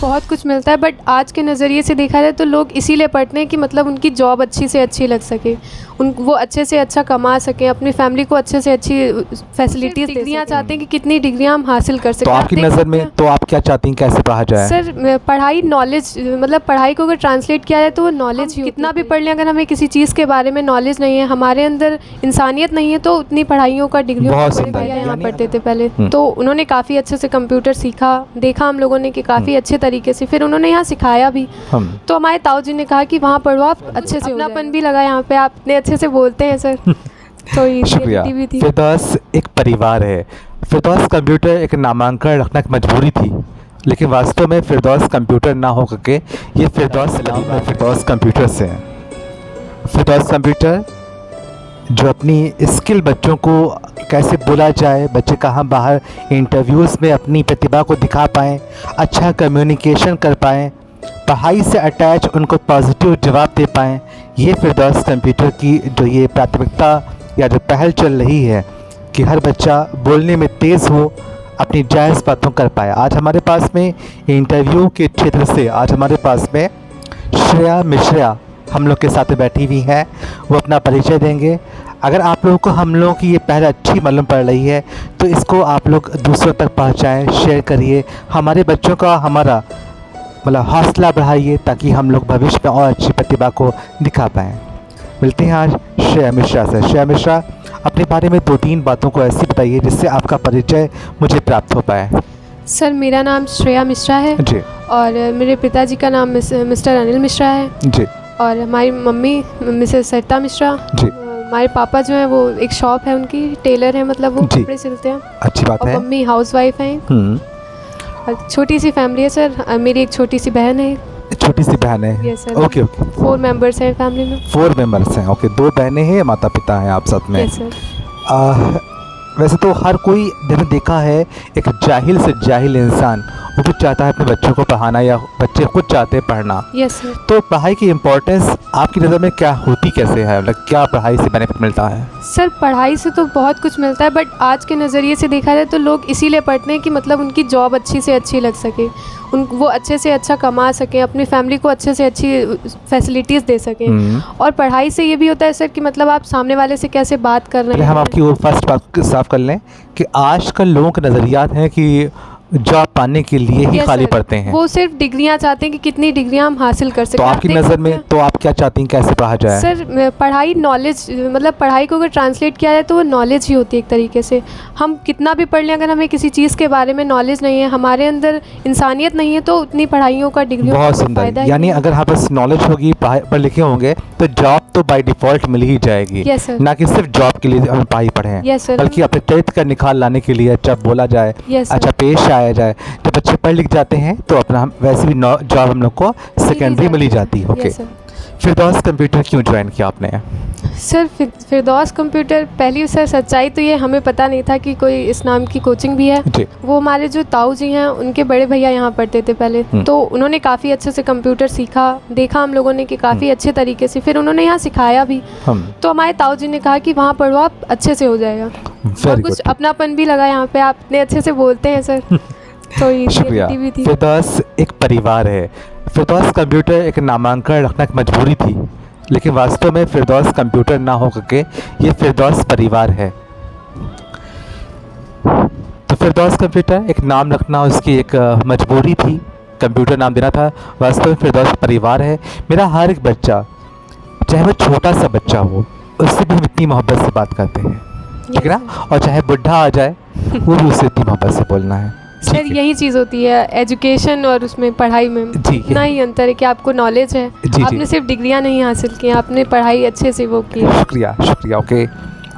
बहुत कुछ मिलता है, बट आज के नज़रिए से देखा जाए तो लोग इसीलिए पढ़ते हैं कि मतलब उनकी जॉब अच्छी से अच्छी लग सके, वो अच्छे से अच्छा कमा सकें, अपनी फैमिली को अच्छे से अच्छी फैसिलिटीज़ डिग्रियाँ चाहते हैं कि कितनी डिग्रियाँ हम हासिल कर सकें। तो आपकी नज़र में तो आप क्या चाहती हैं, कैसे पढ़ा जाए? सर पढ़ाई नॉलेज, मतलब पढ़ाई को अगर ट्रांसलेट किया जाए तो वो नॉलेज ही, कितना भी पढ़ लें अगर हमें किसी चीज़ के बारे में नॉलेज नहीं है, हमारे अंदर इंसानियत नहीं है, तो उतनी पढ़ाइयों का डिग्रियों का भैया यहाँ पढ़ते थे पहले, तो उन्होंने काफ़ी अच्छे से कंप्यूटर सीखा, देखा हम लोगों ने कि काफ़ी अच्छे तरीके से, फिर उन्होंने यहाँ सिखाया भी। तो हमारे ताऊ जी ने कहा कि वहाँ पढ़ो आप अच्छे से, अपनापन भी लगा यहाँ पे, आप इतने अच्छे से बोलते हैं सर। तो शुक्रिया। फिरदौस एक परिवार है। फिरदौस कंप्यूटर एक नामांकन रखना एक मजबूरी थी, लेकिन वास्तव में फिरदौस कंप्यूटर ना हो करके ये फिरदौस कंप्यूटर से है। फिरदौस कंप्यूटर जो अपनी स्किल बच्चों को कैसे बोला जाए, बच्चे कहाँ बाहर इंटरव्यूज़ में अपनी प्रतिभा को दिखा पाएँ, अच्छा कम्युनिकेशन कर पाएँ, पढ़ाई से अटैच उनको पॉजिटिव जवाब दे पाएँ, ये फिरदौस कंप्यूटर की जो ये प्राथमिकता या जो पहल चल रही है कि हर बच्चा बोलने में तेज़ हो, अपनी जायज़ बातों कर पाए। आज हमारे पास में इंटरव्यू के क्षेत्र से आज हमारे पास में श्रेया मिश्रा हम लोग के साथ बैठी हुई हैं, वो अपना परिचय देंगे। अगर आप लोगों को हम लोगों की ये पहल अच्छी मालूम पड़ रही है तो इसको आप लोग दूसरों तक पहुंचाएं, शेयर करिए, हमारे बच्चों का हमारा मतलब हौसला बढ़ाइए ताकि हम लोग भविष्य में और अच्छी प्रतिभा को दिखा पाएँ। मिलते हैं आज श्रेया मिश्रा से। श्रेया मिश्रा, अपने बारे में 2-3 बातों को ऐसी बताइए जिससे आपका परिचय मुझे प्राप्त हो पाए। सर मेरा नाम श्रेया मिश्रा है जी, और मेरे पिताजी का नाम मिस्टर अनिल मिश्रा है जी, और हमारी मम्मी मिसेस सरिता मिश्रा जी। हमारे पापा जो है वो एक शॉप है उनकी, टेलर है, मतलब वो कपड़े सिलते हैं। अच्छी बात है। मम्मी हाउसवाइफ हैं। और छोटी सी फैमिली है सर, मेरी एक छोटी सी बहन है। छोटी सी बहन है? Yes sir. Okay okay. 4 members हैं फैमिली में। 4 मेंबर्स हैं, ओके। 2 बहनें हैं, माता पिता हैं आप साथ में? Yes sir. वैसे तो हर कोई मैंने देखा है, एक जाहिल से जाहिल इंसान वो भी चाहता है अपने बच्चों को पढ़ाना या बच्चे खुद चाहते हैं पढ़ना। Yes sir. तो पढ़ाई की इम्पोर्टेंस आपकी नज़र में क्या होती कैसे है, मतलब क्या पढ़ाई से बेनिफिट मिलता है? सर पढ़ाई से तो बहुत कुछ मिलता है, बट आज के नज़रिए से देखा जाए तो लोग इसीलिए पढ़ते हैं कि मतलब उनकी जॉब अच्छी से अच्छी लग सके, वो अच्छे से अच्छा कमा सकें, अपनी फैमिली को अच्छे से अच्छी फैसिलिटीज़ दे सकें। और पढ़ाई से ये भी होता है सर कि मतलब आप सामने वाले से कैसे बात कर रहे हैं। हम आपकी वो फर्स्ट बात साफ कर लें कि आजकल लोगों के नज़रियात हैं कि जॉब पाने के लिए ही खाली पढ़ते हैं, वो सिर्फ डिग्रियां चाहते हैं कि कितनी डिग्रियां हम हासिल कर सकें। तो आपकी नज़र में तो आप क्या चाहती हैं, कैसे पढ़ा जाए? सर पढ़ाई नॉलेज, मतलब पढ़ाई को अगर ट्रांसलेट किया जाए तो वो नॉलेज ही होती है एक तरीके से। हम कितना भी पढ़ लें अगर हमें किसी चीज़ के बारे में नॉलेज नहीं है, हमारे अंदर इंसानियत नहीं है, तो उतनी पढ़ाइयों का डिग्रियों बहुत सुंदर। यानी अगर हाँ बस नॉलेज होगी, पढ़ लिखे होंगे तो जॉब तो बाय डिफ़ॉल्ट मिल ही जाएगी। Yes sir. ना कि सिर्फ जॉब के लिए हम पढ़ाई पढ़ें। Yes sir. बल्कि अपने चरित्र का निखार लाने के लिए अच्छा बोला जाए, अच्छा पेश आया जाए। जब बच्चे पढ़ लिख जाते हैं तो अपना वैसे भी जॉब हम लोग को सेकेंडरी मिली जाती है। ओके। फिरदौस कंप्यूटर क्यों ज्वाइन किया आपने? सर फिरदौस कंप्यूटर, पहली सर सच्चाई तो ये हमें पता नहीं था कि कोई इस नाम की कोचिंग भी है। वो हमारे जो ताऊ जी हैं उनके बड़े भैया यहाँ पढ़ते थे पहले, तो उन्होंने काफ़ी अच्छे से कंप्यूटर सीखा, देखा हम लोगों ने कि काफ़ी अच्छे तरीके से, फिर उन्होंने यहाँ सिखाया भी। तो हमारे ताऊ जी ने कहा कि वहाँ पढ़ो आप, अच्छे से हो जाएगा। और कुछ अपनापन भी लगा यहाँ पे, आप इतने अच्छे से बोलते हैं सर। तो शुक्रिया। फिरदौस एक परिवार है। फिरदौस कंप्यूटर एक नामांकन रखना एक मजबूरी थी, लेकिन वास्तव में फिरदौस कंप्यूटर ना हो करके ये फिरदौस परिवार है। तो फिरदौस कंप्यूटर एक नाम रखना उसकी एक मजबूरी थी, कंप्यूटर नाम देना था। वास्तव में फिरदौस परिवार है। मेरा हर एक बच्चा, चाहे वो छोटा सा बच्चा हो, उससे भी हम इतनी मोहब्बत से बात करते हैं, ठीक है ना? और चाहे बुढ़ा आ जाए वो भी उससे इतनी मोहब्बत से बोलना है। सर यही चीज़ होती है एजुकेशन और उसमें पढ़ाई में, इतना ही अंतर है कि आपको नॉलेज है, आपने सिर्फ डिग्रियां नहीं हासिल की, आपने पढ़ाई अच्छे से वो की। शुक्रिया शुक्रिया। ओके,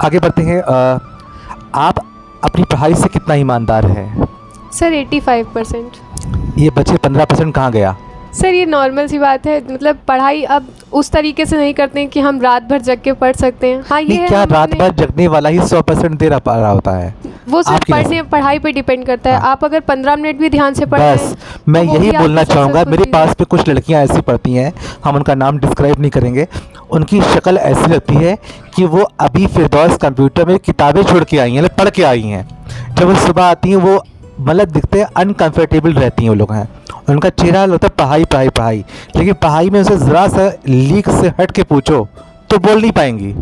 आगे बढ़ते हैं। आप अपनी पढ़ाई से कितना ईमानदार हैं? सर 85%। ये बचे 15% कहाँ गया? सर ये नॉर्मल सी बात है, मतलब पढ़ाई अब उस तरीके से नहीं करते हैं कि हम रात भर जग के पढ़ सकते हैं। हाँ ये क्या रात भर जगने वाला ही 100% दे रहा होता है? वो सिर्फ पढ़ाई पे डिपेंड करता है। आप अगर 15 मिनट भी ध्यान से पढ़ते हैं, मैं यही बोलना चाहूँगा। मेरे पास पे कुछ लड़कियाँ ऐसी पढ़ती हैं, हम उनका नाम डिस्क्राइब नहीं करेंगे, उनकी शक्ल ऐसी लगती है कि वो अभी फिरदौस कंप्यूटर में किताबें छोड़ के आई हैं, पढ़ के आई हैं। जब वो सुबह आती हैं वो मतलब दिखते हैं अनकंफर्टेबल रहती हैं वो लोग हैं, उनका चेहरा होता है पढ़ाई पढ़ाई पढ़ाई, लेकिन पढ़ाई में उसे ज़रा सा लीक से हट के पूछो तो बोल नहीं पाएंगी।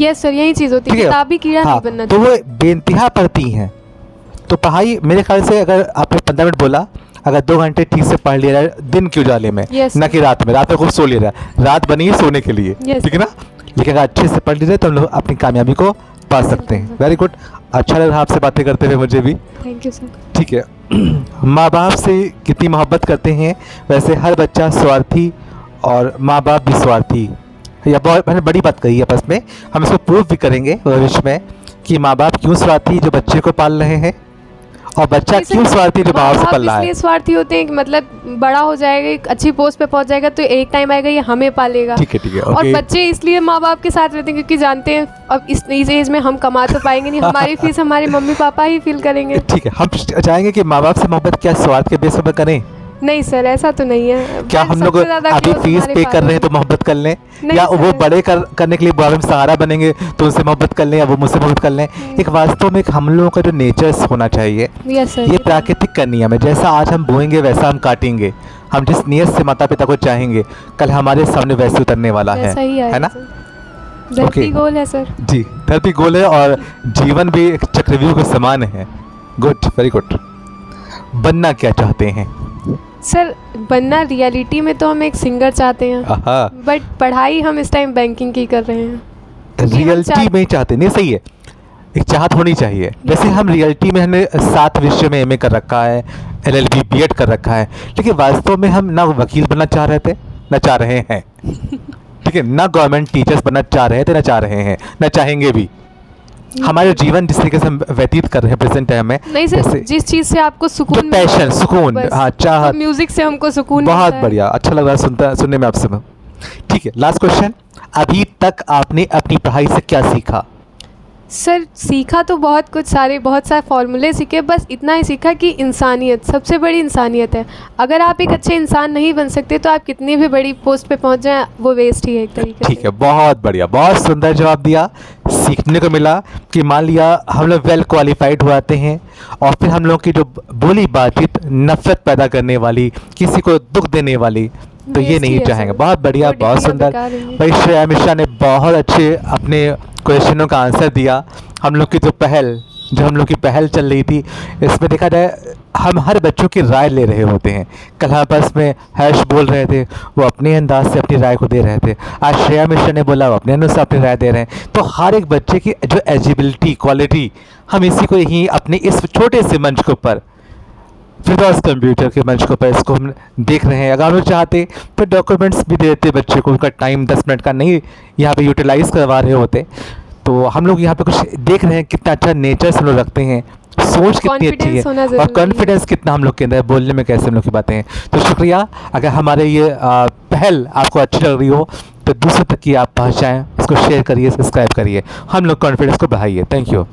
यस सर, यही चीज़ होती है, ठीक है। किताबी कीड़ा हाँ, नहीं बनना तो चाहिए। वो बेइंतहा पढ़ती हैं। तो पढ़ाई मेरे ख्याल से अगर आपने 15 मिनट बोला, अगर 2 घंटे ठीक से पढ़ लिया जाए दिन के उजाले में, Yes, न sir. कि रात में खूब सो लिया जाए। रात बनी है सोने के लिए, Yes, ठीक है ना। लेकिन अगर अच्छे से पढ़ लिया जाए तो हम लोग अपनी कामयाबी को पा सकते हैं। वेरी गुड, अच्छा लग रहा आपसे बातें करते हुए मुझे भी। Thank you sir. ठीक है। माँ बाप से कितनी मोहब्बत करते हैं, वैसे हर बच्चा स्वार्थी और माँ बाप भी स्वार्थी। यह बहुत मैंने बड़ी बात कही है आपस में, हम इसको प्रूव भी करेंगे भविष्य में कि माँ बाप क्यों स्वार्थी जो बच्चे को पाल रहे हैं, और बच्चा क्यों स्वार्थी जो माँ बाप से पल रहा है। इसलिए स्वार्थी होते हैं कि मतलब बड़ा हो जाएगा, एक अच्छी पोस्ट पे पहुंच जाएगा तो एक टाइम आएगा ये हमें पालेगा। ठीक है और ओके। बच्चे इसलिए माँ बाप के साथ रहते हैं क्योंकि जानते हैं अब इस एज में हम कमा तो पाएंगे नहीं, हमारी फीस हमारे मम्मी पापा ही फील करेंगे। ठीक है, हम चाहेंगे कि माँ बाप से मोहब्बत क्या स्वार्थ के बेस पर करें? नहीं सर, ऐसा तो नहीं है। क्या हम लोग अभी फीस पे कर रहे हैं तो मोहब्बत कर लें, या वो बड़े करने के लिए बुढ़ापे में सहारा बनेंगे तो उनसे मोहब्बत कर लें, या वो मुझसे मोहब्बत कर लें? एक वास्तव में एक हम लोगों का जो नेचर्स होना चाहिए, ये प्राकृतिक का नियम है। जैसा आज हम बोएंगे वैसा हम काटेंगे। हम जिस नियत से माता पिता को चाहेंगे कल हमारे सामने वैसे उतरने वाला है ना। धरती गोल है सर। जी, धरती गोल है और जीवन भी एक चक्रव्यूह के समान है। Good, very good. बनना क्या चाहते हैं सर? बनना रियलिटी में तो हम एक सिंगर चाहते हैं, बट पढ़ाई हम इस टाइम बैंकिंग की कर रहे हैं। रियलिटी में चाहते नहीं, सही है, एक चाहत होनी चाहिए। जैसे हम रियलिटी में हमने 7 विषय में एमए कर रखा है, एलएलबी बीएड कर रखा है, लेकिन वास्तव में हम ना वकील बनना चाह रहे थे ना चाह रहे हैं। ठीक है, ना गवर्नमेंट टीचर्स बनना चाह रहे थे ना चाह रहे हैं ना चाहेंगे भी। हमारे जीवन जिस तरीके से हम व्यतीत कर रहे हैं प्रेजेंट टाइम में, नहीं सर, जिस चीज से आपको सुकून, पैशन, सुकून, हाँ, चाहत, म्यूजिक से हमको सुकून बहुत बढ़िया, अच्छा लग रहा है सुनने में आपसे। ठीक है, लास्ट क्वेश्चन, अभी तक आपने अपनी पढ़ाई से क्या सीखा? सर सीखा तो बहुत सारे फॉर्मूले सीखे, बस इतना ही सीखा कि इंसानियत सबसे बड़ी इंसानियत है। अगर आप एक अच्छे इंसान नहीं बन सकते तो आप कितनी भी बड़ी पोस्ट पे पहुंच जाएं वो वेस्ट ही है एक तरीके से। ठीक है, बहुत बढ़िया, बहुत सुंदर जवाब दिया। सीखने को मिला कि मान लिया हम लोग वेल क्वालिफाइड हो जाते हैं और फिर हम लोग की जो बोली बातचीत नफरत पैदा करने वाली, किसी को दुख देने वाली, तो ये नहीं चाहेंगे। बहुत बढ़िया, बहुत सुंदर। भाई श्रेया मिश्रा ने बहुत अच्छे अपने क्वेश्चनों का आंसर दिया। हम लोग की जो हम लोग की पहल चल रही थी, इसमें देखा जाए हम हर बच्चों की राय ले रहे होते हैं। कल आपस में हर्ष बोल रहे थे, वो अपने अंदाज से अपनी राय को दे रहे थे। आज श्रेया मिश्रा ने बोला, वो अपने अनुसार अपनी राय दे रहे हैं। तो हर एक बच्चे की जो एलिजिबिलिटी, क्वालिटी, हम इसी को ही अपने इस छोटे से मंच के ऊपर, फिरदौस कंप्यूटर के मंच के ऊपर इसको हम देख रहे हैं। अगर हम लोग चाहते तो डॉक्यूमेंट्स भी दे देते बच्चे को, उनका टाइम 10 मिनट का नहीं यहाँ पे यूटिलाइज़ करवा रहे होते। तो हम लोग यहाँ पे कुछ देख रहे हैं कितना अच्छा नेचर हम लोग रखते हैं, सोच कितनी अच्छी है और कॉन्फिडेंस कितना हम लोग के अंदर, बोलने में कैसे हम लोग की बातें हैं। तो शुक्रिया। अगर हमारे ये पहल आपको अच्छी लग रही हो तो दूसरों तक की आप पहुँचाएँ, इसको शेयर करिए, सब्सक्राइब करिए, हम लोग कॉन्फिडेंस को बढ़ाइए। Thank you.